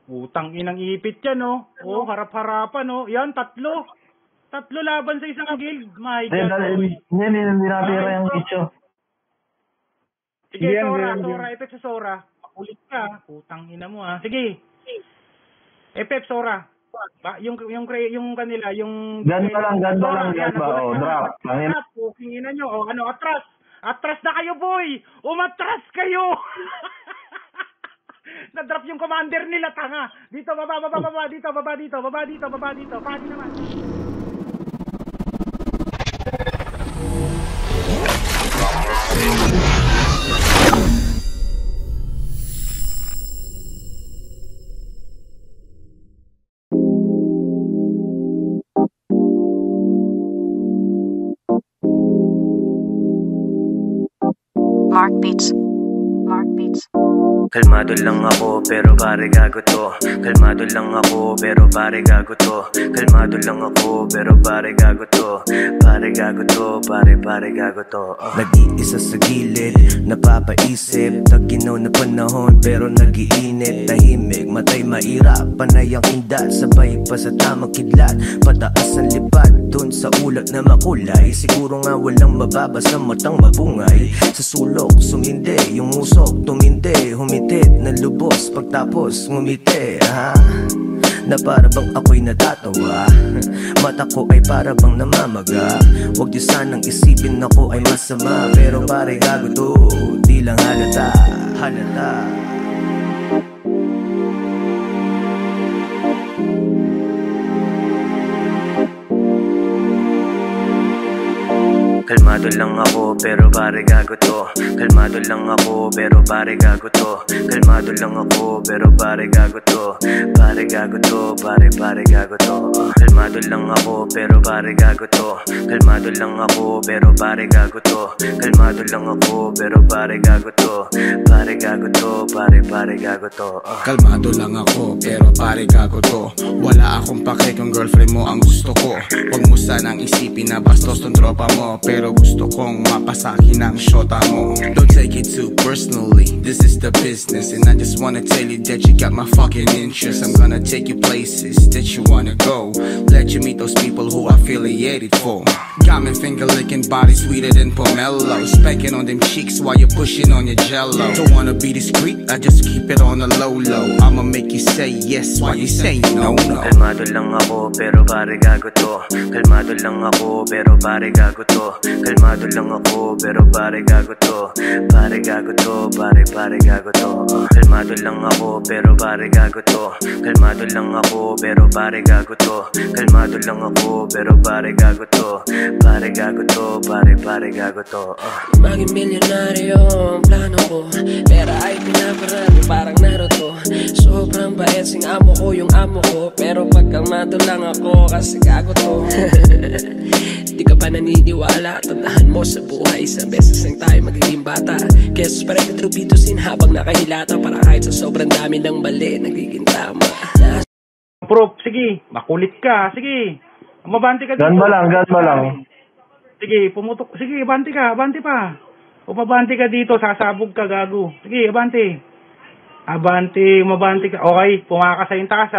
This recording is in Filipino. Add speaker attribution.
Speaker 1: Utang inang ipit yan, no? Oh, harap-harapan, no? Yan, tatlo. Tatlo laban sa isang guild. My God.
Speaker 2: Hindi natira yung issue.
Speaker 1: Sige, Sora, Epep sa Sora. Makulit ka. Utang ina mo, ha. Sige. Epep, Sora. Yung kanila, yung...
Speaker 2: Ganda lang, oh, drop.
Speaker 1: Puking ina nyo. Oh, ano, atras. Atras na kayo, boy. Umatras kayo. Na-drop yung commander nila, tanga. Dito, baba, dito. Padi naman.
Speaker 3: Mark Beats.
Speaker 4: Kalmado lang ako pero pare gago to. Kalmado lang ako pero pare gago to. Kalmado lang ako pero pare gago to. Pare gago to, pare gago to. Nag-iisa sa gilid, napapaisip. Taginaw na panahon pero nag-iinit. Tahimik, matay mairap. Panay ang kindat, sabay pa sa tamang kidlat. Pataas ang lipad, dun sa ulat na makulay. Siguro nga walang mababa sa matang mabungay. Sa sulok, sumindi, yung usok, tumindi, humitit na lubos, pagtapos ngumiti, ha? Na para bang ako'y natatawa. Mata ko ay para bang namamaga. Huwag niyo sanang isipin ako ay masama. Pero pare gago to, di lang halata. Kalmado lang ako pero pare gago to. Kalmado lang ako pero pare gago to. Kalmado lang ako pero pare gago to. Pare gago to, pare gago to. Kalmado lang ako pero pare gago to. Kalmado lang ako pero pare gago to. Kalmado lang ako pero pare gago to. Pare gago to, pare gago to.
Speaker 5: Kalmado lang ako pero pare gago to. Wala akong pake kung girlfriend mo ang gusto ko. Huwag mo sanang isipin na bastos tong tropa mo. Pero gusto kong mapasakin ang shota mo. Don't take it too personally, this is the business. And I just wanna tell you that you got my fucking interest. I'm gonna take you places that you wanna go. Let you meet those people who are affiliated for. Got me finger licking body sweeter than pomelo. Spanking on them cheeks while you're pushing on your jello. Don't wanna be discreet, I just keep it on the low. I'ma make you say yes while you say no.
Speaker 4: Kalmado lang ako pero pare gago to. Kalmado lang ako pero pare gago to. Kalmado lang ako pero pare gago to. Pare gago to, pare gago to. Kalmado lang ako pero pare gago to. Kalmado lang ako pero pare gago to. Kalmado lang ako pero pare gago to. Pare gago to, pare gago to.
Speaker 6: Maging milyonaryo ang plano ko. Pera ay pinaparami parang Naruto. Sobrang bait sing amo ko yung amo ko. Pero pagkalmado lang ako kasi gago to. Di ka ba naniniwala? Tandaan mo sa buhay, isang beses lang tayo magiging bata. Kaya suspare ka trubitusin habang nakahilata. Para kahit sa sobrang dami ng mali, nagiging tama.
Speaker 1: Bro, sige, makulit ka. Sige, mabante ka dito.
Speaker 2: Gan ba lang.
Speaker 1: Sige, pumutok. Sige, abante pa. Umabante ka dito, sasabog ka, gago. Sige, abante, umabante ka. Okay, pumaka sa yung taas.